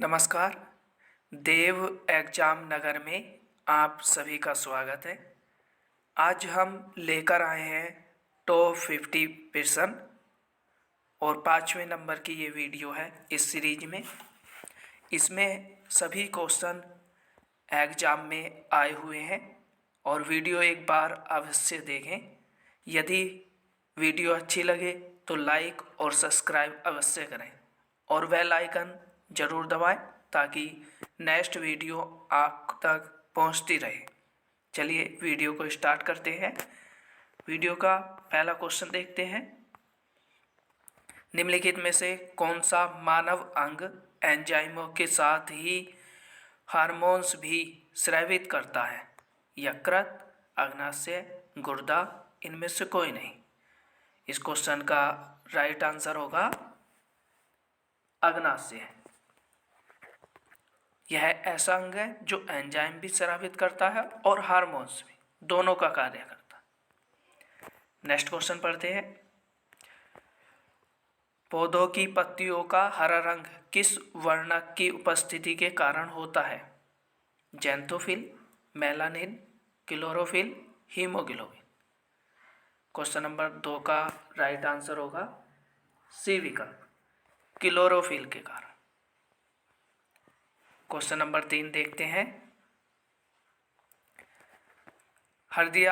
नमस्कार। देव एग्जाम नगर में आप सभी का स्वागत है। आज हम लेकर आए हैं टॉप 50 प्रश्न और 5वें नंबर की ये वीडियो है इस सीरीज में। इसमें सभी क्वेश्चन एग्जाम में आए हुए हैं और वीडियो एक बार अवश्य देखें। यदि वीडियो अच्छी लगे तो लाइक और सब्सक्राइब अवश्य करें और बेल आइकन ज़रूर दबाएं ताकि नेक्स्ट वीडियो आप तक पहुंचती रहे। चलिए वीडियो को स्टार्ट करते हैं। वीडियो का पहला क्वेश्चन देखते हैं। निम्नलिखित में से कौन सा मानव अंग एंजाइमों के साथ ही हार्मोन्स भी स्रावित करता है? यकृत, अग्नाशय, गुर्दा, इनमें से कोई नहीं। इस क्वेश्चन का राइट आंसर होगा अग्नाशय। यह ऐसा अंग है जो एंजाइम भी स्रावित करता है और हार्मोन्स भी, दोनों का कार्य करता है। नेक्स्ट क्वेश्चन पढ़ते हैं। पौधों की पत्तियों का हरा रंग किस वर्णक की उपस्थिति के कारण होता है? Xanthophyll, melanin, chlorophyll, haemoglobin. Question number 2 का राइट आंसर होगा सी विकल्प, क्लोरोफिल के कारण। क्वेश्चन नंबर 3 देखते हैं। हृदय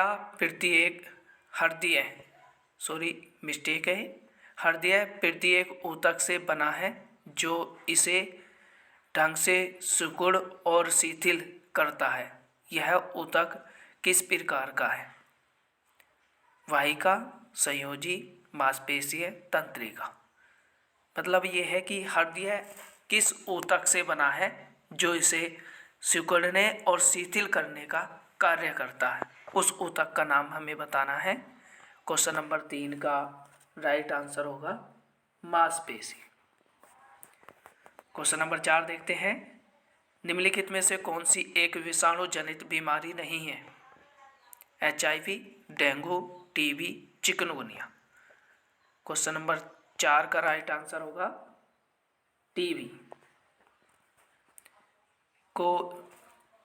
प्रत्येक ऊतक से बना है जो इसे ढंग से सिकुड़ और शिथिल करता है। यह ऊतक किस प्रकार का है? वाहिका, संयोजी, मांसपेशीय, तंत्रिका। मतलब ये है कि हृदय किस ऊतक से बना है जो इसे सिकुड़ने और शिथिल करने का कार्य करता है। उस ऊतक का नाम हमें बताना है। क्वेश्चन नंबर 3 का राइट आंसर होगा मांसपेशी। क्वेश्चन नंबर 4 देखते हैं। निम्नलिखित में से कौन सी एक विषाणु जनित बीमारी नहीं है? HIV, dengue, TB, chikungunya. Question number 4 का राइट आंसर होगा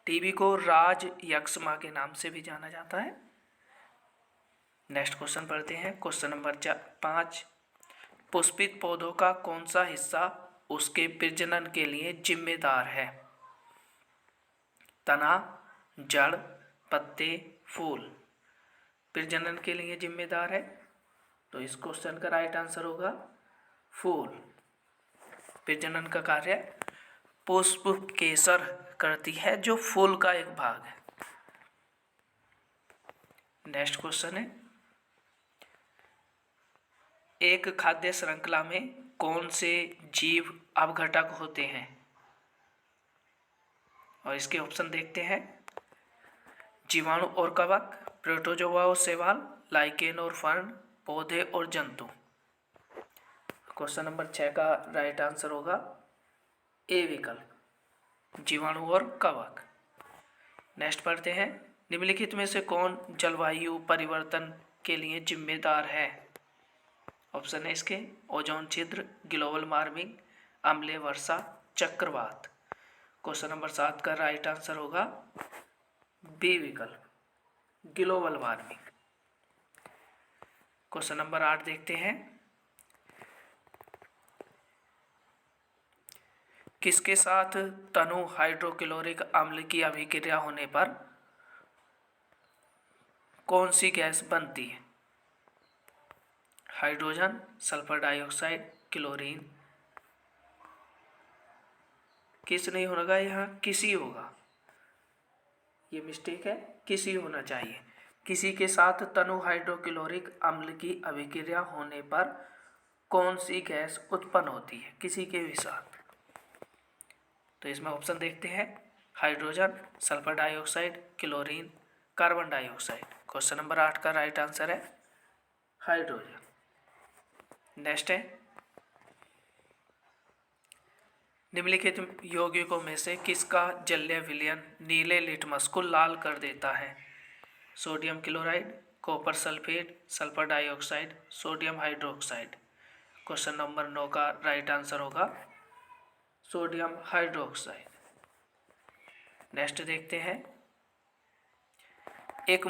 टीबी को राज यक्ष्मा के नाम से भी जाना जाता है। नेक्स्ट क्वेश्चन पढ़ते हैं। Question number 5। पुष्पित पौधों का कौन सा हिस्सा उसके प्रजनन के लिए जिम्मेदार है? तना, जड़, पत्ते, फूल। प्रजनन के लिए जिम्मेदार है तो इस क्वेश्चन का राइट आंसर होगा फूल। प्रजनन का कार्य पुष्प केसर करती है जो फूल का एक भाग है। नेक्स्ट क्वेश्चन है। एक खाद्य श्रृंखला में कौन से जीव अपघटक होते हैं? और इसके ऑप्शन देखते हैं। जीवाणु और कवक, प्रोटोजोआ और शैवाल, लाइकेन और फर्न, पौधे और जंतु। क्वेश्चन नंबर 6 का राइट आंसर होगा ए विकल्प, जीवाणु और कवक। नेक्स्ट पढ़ते हैं। निम्नलिखित में से कौन जलवायु परिवर्तन के लिए जिम्मेदार है? ऑप्शन है इसके ओजोन छिद्र, ग्लोबल वार्मिंग, अम्लीय वर्षा, चक्रवात। क्वेश्चन नंबर 7 का राइट आंसर होगा बी विकल्प, ग्लोबल वार्मिंग। क्वेश्चन नंबर 8 देखते हैं। किसके साथ तनु हाइड्रोक्लोरिक अम्ल की अभिक्रिया होने पर कौन सी गैस बनती है? Hydrogen, sulphur dioxide, chlorine. किस नहीं होगा यहाँ? किसी होगा। ये मिस्टेक है, किसी होना चाहिए। किसी के साथ तनु हाइड्रोक्लोरिक अम्ल की अभिक्रिया होने पर कौन सी गैस उत्पन्न होती है? किसी के भी साथ। तो इसमें ऑप्शन देखते हैं। Hydrogen, sulphur dioxide, chlorine, carbon dioxide. Question number 8 का राइट आंसर है हाइड्रोजन। नेक्स्ट है। निम्नलिखित यौगिकों में से किसका जलीय विलयन नीले लिटमस को लाल कर देता है? Sodium chloride, copper sulphate, sulphur dioxide, sodium hydroxide. Question number 9 का राइट आंसर होगा सोडियम हाइड्रोक्साइड। नेक्स्ट देखते हैं, एक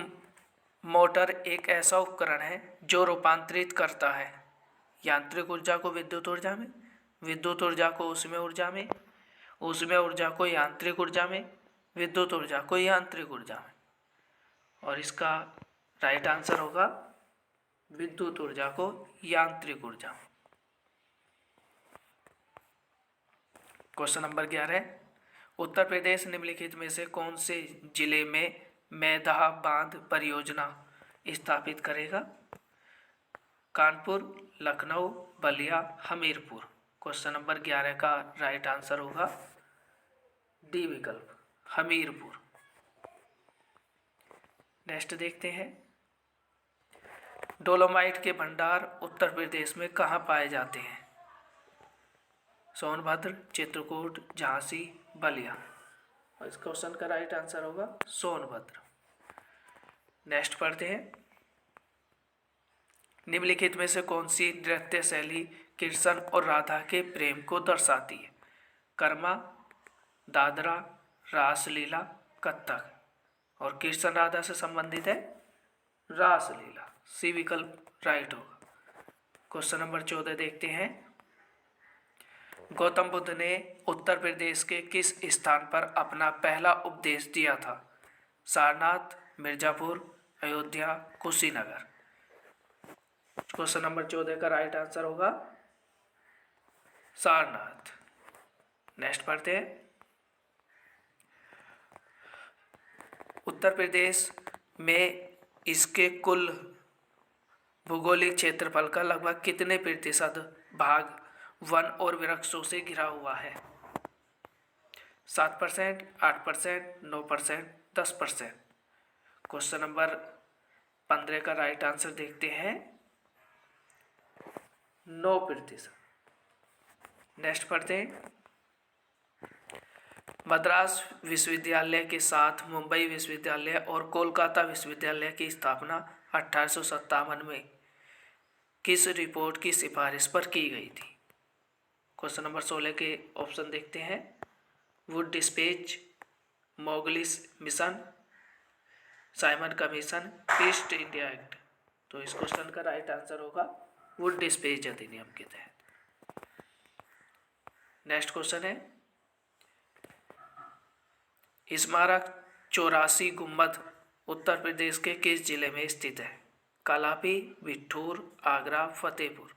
मोटर एक ऐसा उपकरण है जो रूपांतरित करता है यांत्रिक ऊर्जा को विद्युत ऊर्जा में, विद्युत ऊर्जा को ऊष्मीय ऊर्जा में, ऊष्मीय ऊर्जा को यांत्रिक ऊर्जा में, विद्युत ऊर्जा को यांत्रिक ऊर्जा में। और इसका राइट आंसर होगा विद्युत ऊर्जा को यांत्रिक ऊर्जा में। क्वेश्चन नंबर 11, उत्तर प्रदेश निम्नलिखित में से कौन से जिले में मैदाह बांध परियोजना स्थापित करेगा? कानपुर, लखनऊ, बलिया, हमीरपुर। क्वेश्चन नंबर 11 का राइट आंसर होगा डी विकल्प, हमीरपुर। नेक्स्ट देखते हैं, डोलोमाइट के भंडार उत्तर प्रदेश में कहाँ पाए जाते हैं? सोनभद्र, चित्रकूट, झांसी, बलिया। और इस क्वेश्चन का राइट आंसर होगा सोनभद्र। नेक्स्ट पढ़ते हैं, निम्नलिखित में से कौन सी नृत्य शैली कृष्ण और राधा के प्रेम को दर्शाती है? कर्मा, दादरा, रासलीला, कथक। और कृष्ण राधा से संबंधित है रासलीला, सी विकल्प राइट होगा। क्वेश्चन नंबर 14 देखते हैं, गौतम बुद्ध ने उत्तर प्रदेश के किस स्थान पर अपना पहला उपदेश दिया था? सारनाथ, मिर्जापुर, अयोध्या, कुशीनगर। क्वेश्चन नंबर 14 का राइट आंसर होगा सारनाथ। नेक्स्ट पढ़ते हैं, उत्तर प्रदेश में इसके कुल भौगोलिक क्षेत्रफल का लगभग कितने प्रतिशत भाग वन और वृक्षों से घिरा हुआ है? 7%, 8%, 9%, 10%। क्वेश्चन नंबर 15 का राइट आंसर देखते हैं 9%। नेक्स्ट पढ़ते हैं, मद्रास विश्वविद्यालय के साथ मुंबई विश्वविद्यालय और कोलकाता विश्वविद्यालय की स्थापना 1857 में किस रिपोर्ट की सिफारिश पर की गई थी? क्वेश्चन नंबर 16 के ऑप्शन देखते हैं, वुड डिस्पैच, मोगलिस mission, Simon commission, East India act. तो इस क्वेश्चन का राइट आंसर होगा वुड डिस्पैच अधिनियम के तहत। नेक्स्ट क्वेश्चन है, स्मारक 84 गुम्बद उत्तर प्रदेश के किस जिले में स्थित है? कालापी, बिठूर, आगरा, फतेहपुर।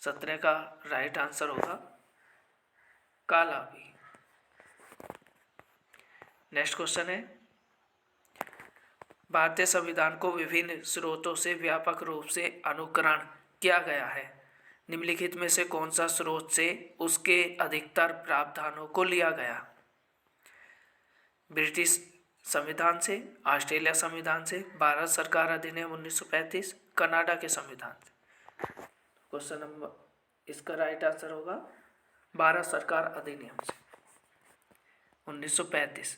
17 का राइट आंसर होगा कालापी। नेक्स्ट क्वेश्चन है, भारतीय संविधान को विभिन्न स्रोतों से व्यापक रूप से अनुकरण किया गया है। निम्नलिखित में से कौन सा स्रोत से उसके अधिकतर प्रावधानों को लिया गया? ब्रिटिश संविधान से, ऑस्ट्रेलिया संविधान से, भारत सरकार अधिनियम 1935, कनाडा के संविधान से। क्वेश्चन नंबर, इसका राइट आंसर होगा भारत सरकार अधिनियम से 1935।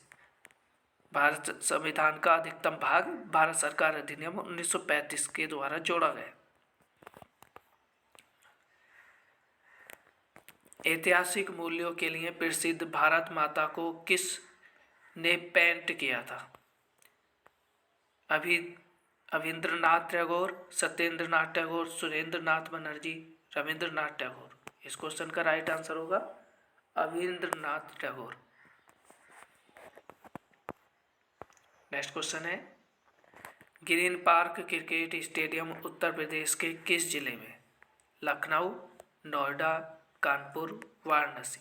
भारत संविधान का अधिकतम भाग भारत सरकार अधिनियम 1935 के द्वारा जोड़ा गया। ऐतिहासिक मूल्यों के लिए प्रसिद्ध भारत माता को किस ने पेंट किया था? अभिंद्रनाथ टैगोर, सत्येंद्रनाथ टैगोर, सुरेंद्रनाथ बनर्जी, रविंद्रनाथ टैगोर। इस क्वेश्चन का राइट आंसर होगा अभिंद्रनाथ टैगोर। नेक्स्ट क्वेश्चन है, green park cricket stadium Uttar Pradesh के किस जिले में? लखनऊ, नोएडा, कानपुर, वाराणसी।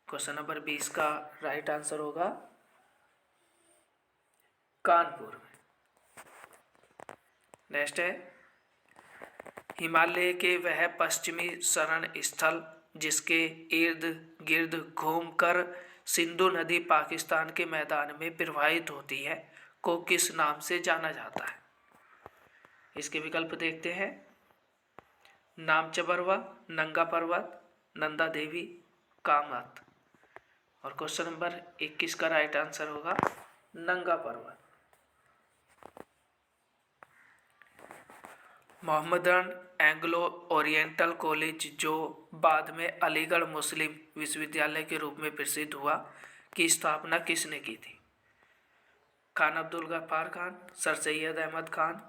क्वेश्चन नंबर 20 का राइट आंसर होगा कानपुर में। नेक्स्ट है, हिमालय के वह पश्चिमी शरण स्थल जिसके इर्द गिर्द घूमकर सिंधु नदी पाकिस्तान के मैदान में प्रवाहित होती है को किस नाम से जाना जाता है? इसके विकल्प देखते हैं, नामचबरवा, नंगा पर्वत, नंदा देवी, कामत। और क्वेश्चन नंबर 21 का राइट आंसर होगा नंगा पर्वत। मोहम्मदन एंग्लो ओरिएंटल कॉलेज, जो बाद में अलीगढ़ मुस्लिम विश्वविद्यालय के रूप में प्रसिद्ध हुआ, की स्थापना किसने की थी? खान अब्दुल गफ्फार खान, सर सैयद अहमद खान,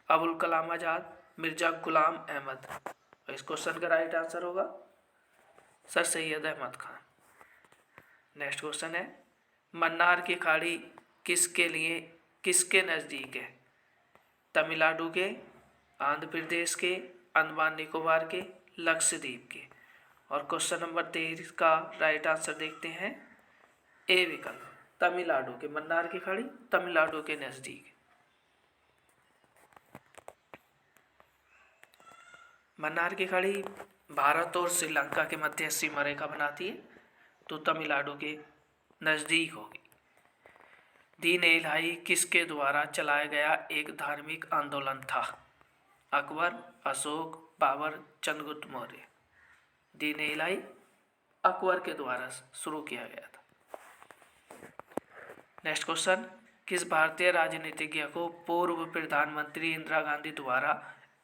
अबुल कलाम आज़ाद, मिर्जा गुलाम अहमद। इस क्वेश्चन का राइट आंसर होगा sir Syed Ahmed Khan. Next question है, मन्नार की खाड़ी किसके नज़दीक है? तमिलनाडु के, आंध्र प्रदेश के, अंडमान निकोबार के, लक्षद्वीप के। और क्वेश्चन नंबर 23 का राइट आंसर देखते हैं, ए विकल्प, तमिलनाडु के। मन्नार की खाड़ी तमिलनाडु के नज़दीक। मन्नार की खाड़ी भारत और श्रीलंका के मध्य सीमा रेखा बनाती है, तो तमिलनाडु के नज़दीक होगी। दीन ए इलाही किसके द्वारा चलाया गया एक धार्मिक आंदोलन था? अकबर, अशोक, बाबर, चंद्रगुप्त मौर्य। दीन ए इलाही अकबर के द्वारा शुरू किया गया था। नेक्स्ट क्वेश्चन, किस भारतीय राजनीतिज्ञ को पूर्व प्रधानमंत्री इंदिरा गांधी द्वारा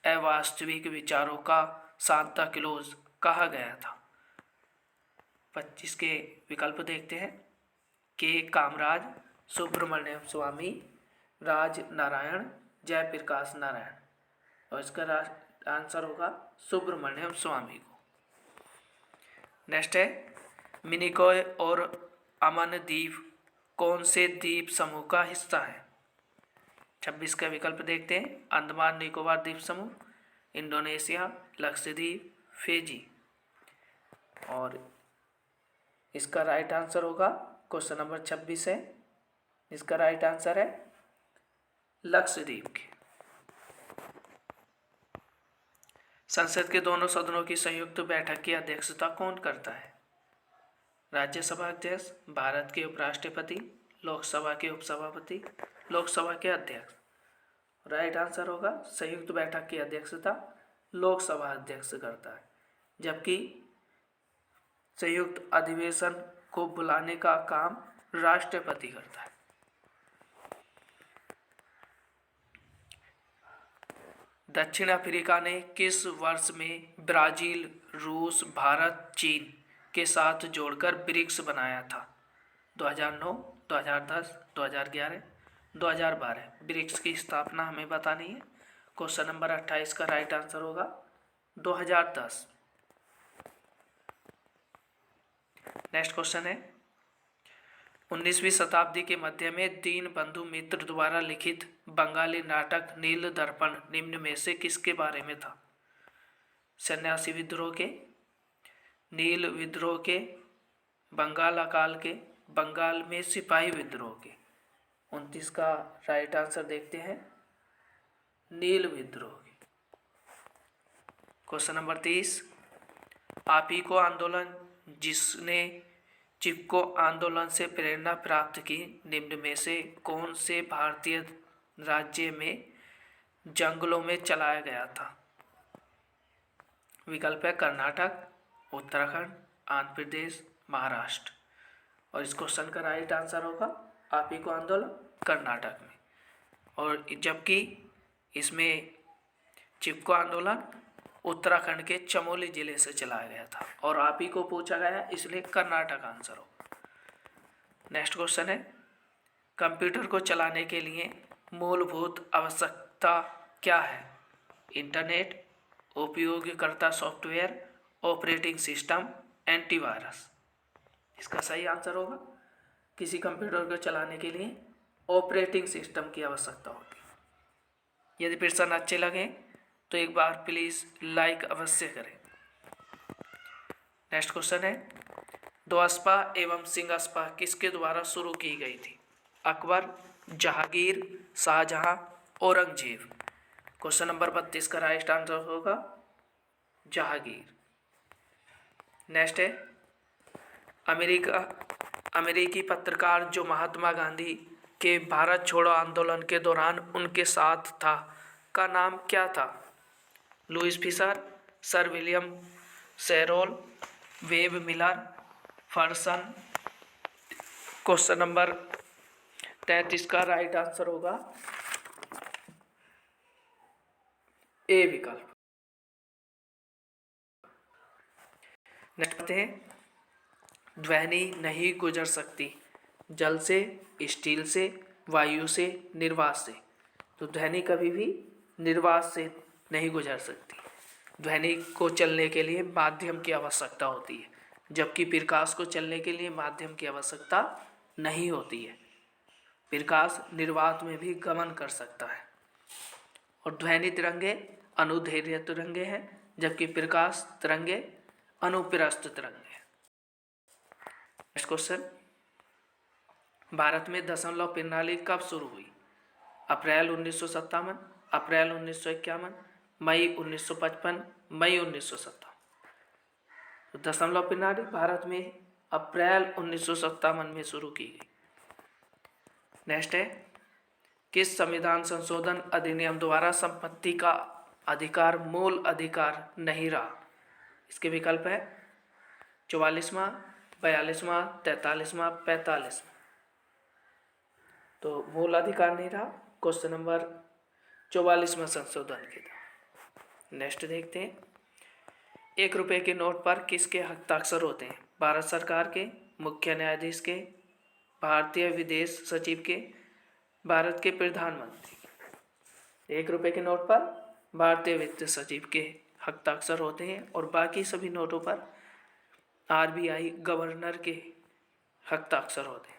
अवास्तविक विचारों का सांता क्लॉज कहा गया था? 25 के विकल्प देखते हैं, के कामराज, सुब्रमण्यम स्वामी, राज नारायण, जयप्रकाश नारायण। और इसका आंसर होगा सुब्रमण्यम स्वामी को। नेक्स्ट है, मिनिकॉय और अमन द्वीप कौन से द्वीप समूह का हिस्सा है? 26 का विकल्प देखते हैं, अंडमान निकोबार द्वीप समूह, इंडोनेशिया, लक्षद्वीप, फिजी। और इसका राइट आंसर होगा, क्वेश्चन नंबर 26 है, इसका राइट आंसर है लक्षद्वीप के। संसद के दोनों सदनों की संयुक्त बैठक की अध्यक्षता कौन करता है? राज्यसभा अध्यक्ष, भारत के उपराष्ट्रपति, लोकसभा के उपसभापति, लोकसभा के अध्यक्ष। राइट आंसर होगा, संयुक्त बैठक की अध्यक्षता लोकसभा अध्यक्ष करता है, जबकि संयुक्त अधिवेशन को बुलाने का काम राष्ट्रपति करता है। दक्षिण अफ्रीका ने किस वर्ष में ब्राजील, रूस, भारत, चीन के साथ जोड़कर ब्रिक्स बनाया था? 2009, 2010, 2011, 2012। ब्रिक्स की स्थापना हमें बतानी है। क्वेश्चन नंबर 28 का राइट आंसर होगा 2010। नेक्स्ट क्वेश्चन है, 19वीं शताब्दी के मध्य में दीनबंधु मित्र द्वारा लिखित बंगाली नाटक नील दर्पण निम्न में से किसके बारे में था? सन्यासी विद्रोह के, नील विद्रोह के, बंगाल अकाल के, बंगाल में सिपाही विद्रोह के। 29 का राइट आंसर देखते हैं, नील विद्रोह के। क्वेश्चन नंबर 30, आपी को आंदोलन जिसने चिपको आंदोलन से प्रेरणा प्राप्त की निम्न में से कौन से भारतीय राज्य में जंगलों में चलाया गया था? विकल्प है कर्नाटक, उत्तराखंड, आंध्र प्रदेश, महाराष्ट्र। और इस क्वेश्चन का राइट आंसर होगा आपी को आंदोलन कर्नाटक में। और जबकि इसमें चिपको आंदोलन उत्तराखंड के चमोली जिले से चलाया गया था, और आप ही को पूछा गया इसलिए कर्नाटक आंसर हो। नेक्स्ट क्वेश्चन है, कंप्यूटर को चलाने के लिए मूलभूत आवश्यकता क्या है? इंटरनेट, उपयोगकर्ता सॉफ्टवेयर, ऑपरेटिंग सिस्टम, एंटीवायरस। इसका सही आंसर होगा, किसी कंप्यूटर को चलाने के लिए ऑपरेटिंग सिस्टम की आवश्यकता होती है। यदि प्रश्न अच्छे लगे तो एक बार प्लीज़ लाइक अवश्य करें। नेक्स्ट क्वेश्चन है, दोअस्पा एवं सिंहस्पा किसके द्वारा शुरू की गई थी? अकबर, जहांगीर, शाहजहां, औरंगजेब। क्वेश्चन नंबर 32 का राइट आंसर होगा जहांगीर। नेक्स्ट है, अमेरिकी पत्रकार जो महात्मा गांधी के भारत छोड़ो आंदोलन के दौरान उनके साथ था का नाम क्या था? लुइस फिशर, सर विलियम शेरोल, वेब मिलर, फर्सन। क्वेश्चन नंबर 33 का राइट आंसर होगा ए विकल्प। नेक्स्ट पढ़ते हैं, ध्वनि नहीं गुजर सकती जल से, स्टील से, वायु से, निर्वात से। तो ध्वनि कभी भी निर्वात से नहीं गुजर सकती। ध्वनि को चलने के लिए माध्यम की आवश्यकता होती है, जबकि प्रकाश को चलने के लिए माध्यम की आवश्यकता नहीं होती है। प्रकाश निर्वात में भी गमन कर सकता है और ध्वनि तरंगे अनुदैर्ध्य तरंगे हैं, जबकि प्रकाश तरंगे अनुप्रस्थ तरंगे हैं। नेक्स्ट क्वेश्चन, भारत में दशमलव प्रणाली कब शुरू हुई? अप्रैल 1957, अप्रैल 1951, मई 1955, मई 1957। तो दशमलव प्रणाली भारत में अप्रैल 1957 में शुरू की गई। नेक्स्ट है, किस संविधान संशोधन अधिनियम द्वारा संपत्ति का अधिकार मूल अधिकार नहीं रहा? इसके विकल्प है 44वां, 42वां, 43वां, 45वां। तो मूल अधिकार नहीं रहा, क्वेश्चन नंबर 44वां संशोधन के था। नेक्स्ट देखते हैं, 1 रुपये के नोट पर किसके हस्ताक्षर होते हैं? भारत सरकार के, मुख्य न्यायाधीश के, भारतीय विदेश सचिव के, भारत के प्रधानमंत्री। 1 रुपये के नोट पर भारतीय वित्त सचिव के हस्ताक्षर होते हैं और बाकी सभी नोटों पर आरबीआई गवर्नर के हस्ताक्षर होते हैं।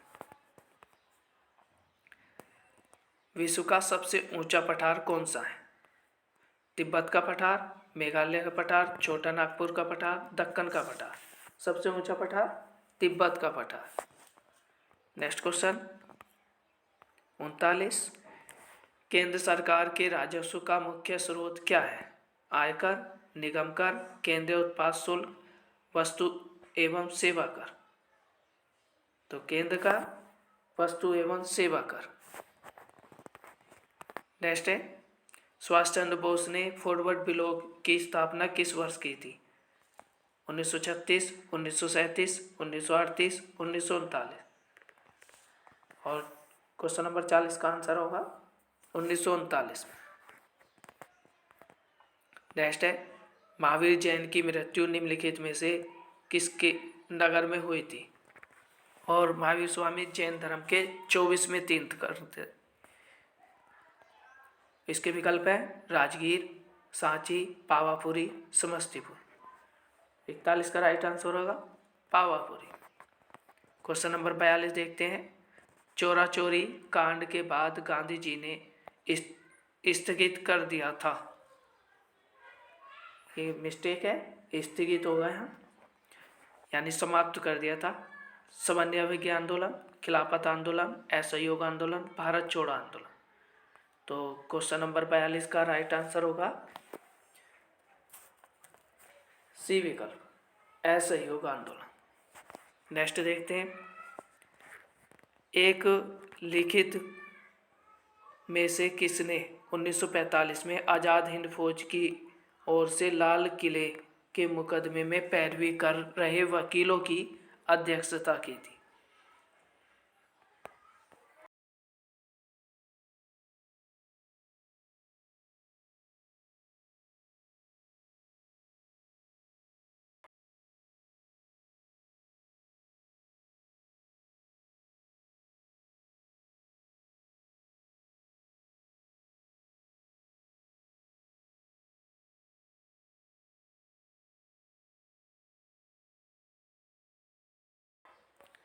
विश्व का सबसे ऊंचा पठार कौन सा है? तिब्बत का पठार, मेघालय का पठार, छोटा नागपुर का पठार, दक्कन का पठार। सबसे ऊंचा पठार तिब्बत का पठार। नेक्स्ट क्वेश्चन 39, केंद्र सरकार के राजस्व का मुख्य स्रोत क्या है? आयकर, निगम कर, केंद्रीय उत्पाद शुल्क, वस्तु एवं सेवा कर। तो केंद्र का वस्तु एवं सेवा कर। नेक्स्ट है, सुभाष चंद्र बोस ने फॉरवर्ड ब्लॉक की स्थापना किस वर्ष की थी? 1936, 1937, 1938, 1939। और क्वेश्चन नंबर 40 का आंसर होगा 1939। नेक्स्ट है, महावीर जैन की मृत्यु निम्नलिखित में से किसके नगर में हुई थी? और महावीर स्वामी जैन धर्म के 24वें तीर्थंकर थे। इसके विकल्प है राजगीर, सांची, पावापुरी, समस्तीपुर। 41 का राइट आंसर होगा पावापुरी। क्वेश्चन नंबर 42 देखते हैं, चोरा चोरी कांड के बाद गांधी जी ने स्थगित कर दिया था। ये मिस्टेक है, स्थगित होगा यहाँ, यानी समाप्त कर दिया था। समन्वय आंदोलन, खिलाफत आंदोलन, असहयोग आंदोलन, भारत छोड़ो आंदोलन। तो क्वेश्चन नंबर 42 का राइट आंसर होगा सी विकल्प, असहयोग आंदोलन। नेक्स्ट देखते हैं, एक लिखित में से किसने 1945 में आज़ाद हिंद फौज की ओर से लाल किले के मुकदमे में पैरवी कर रहे वकीलों की अध्यक्षता की थी?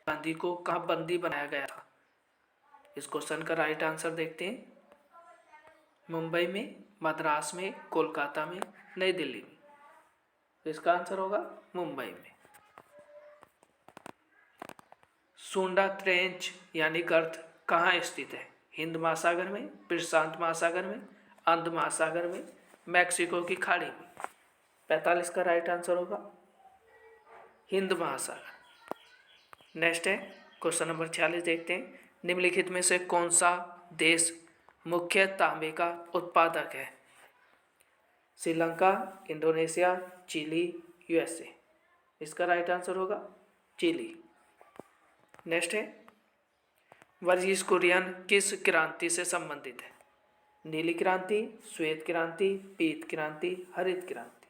गांधी को कहाँ बंदी बनाया गया था? इस क्वेश्चन का राइट आंसर देखते हैं, मुंबई में, मद्रास में, कोलकाता में, नई दिल्ली में। तो इसका आंसर होगा मुंबई में। सुंडा ट्रेंच यानी गर्त कहाँ स्थित है? हिंद महासागर में, प्रशांत महासागर में, अंध महासागर में, मैक्सिको की खाड़ी में। 45 का राइट आंसर होगा हिंद महासागर। नेक्स्ट है क्वेश्चन नंबर 46 देखते हैं, निम्नलिखित में से कौन सा देश मुख्य तांबे का उत्पादक है? Sri Lanka, Indonesia, Chile, USA. इसका राइट आंसर होगा चिली। नेक्स्ट है, वर्गीज कुरियन किस क्रांति से संबंधित है? नीली क्रांति, श्वेत क्रांति, पीत क्रांति, हरित क्रांति।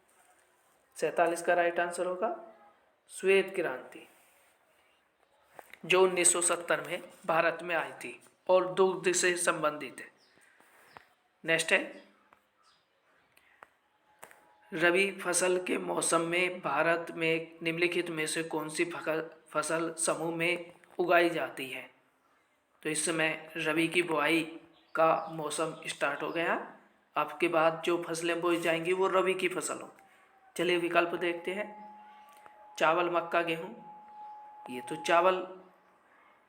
47 का राइट आंसर होगा श्वेत क्रांति, जो 1970 में भारत में आई थी और दुग्ध से संबंधित है। नेक्स्ट है, रबी फसल के मौसम में भारत में निम्नलिखित में से कौन सी फसल समूह में उगाई जाती है? तो इस समय रबी की बुआई का मौसम स्टार्ट हो गया। आपके बाद जो फसलें बोई जाएंगी वो रबी की फसल हो। चलिए विकल्प देखते हैं। चावल, मक्का, गेहूँ। ये तो चावल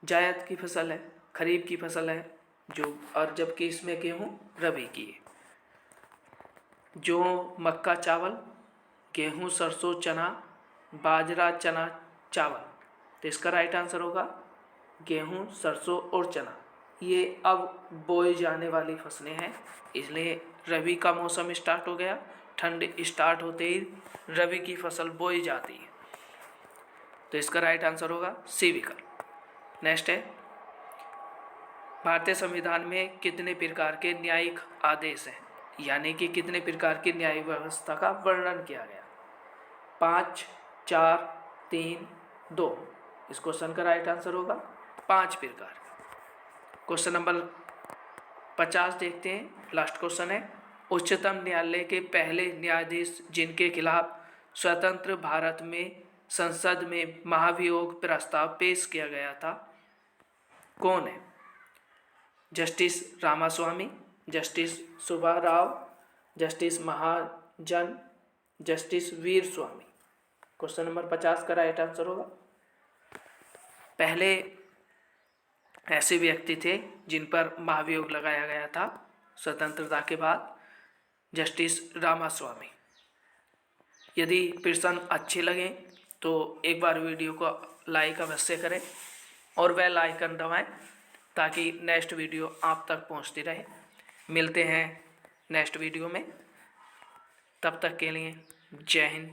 जायद की फसल है, खरीफ की फसल है जो, और जबकि इसमें गेहूँ रबी की है। जो मक्का चावल, गेहूँ सरसों चना, बाजरा चना चावल। तो इसका राइट आंसर होगा गेहूँ सरसों और चना। ये अब बोई जाने वाली फसलें हैं, इसलिए रबी का मौसम स्टार्ट हो गया। ठंड स्टार्ट होते ही रबी की फसल बोई जाती है। तो इसका राइट आंसर होगा सी विकल्प। नेक्स्ट है, भारतीय संविधान में कितने प्रकार के न्यायिक आदेश हैं, यानी कि कितने प्रकार की न्यायिक व्यवस्था का वर्णन किया गया? 5, 4, 3, 2। इस क्वेश्चन का राइट आंसर होगा 5 प्रकार। क्वेश्चन नंबर 50 देखते हैं, लास्ट क्वेश्चन है। उच्चतम न्यायालय के पहले न्यायाधीश जिनके खिलाफ स्वतंत्र भारत में संसद में महाभियोग प्रस्ताव पेश किया गया था, कौन है? Justice Ramaswami, justice Subba Rao, justice Mahajan, justice Veeraswami. Question number 50 का राइट आंसर होगा, पहले ऐसे व्यक्ति थे जिन पर महाभियोग लगाया गया था स्वतंत्रता के बाद, जस्टिस रामास्वामी। यदि प्रश्न अच्छे लगे तो एक बार वीडियो को लाइक अवश्य करें और बेल आइकन दबाएं ताकि नेक्स्ट वीडियो आप तक पहुंचती रहे। मिलते हैं नेक्स्ट वीडियो में, तब तक के लिए जय हिंद,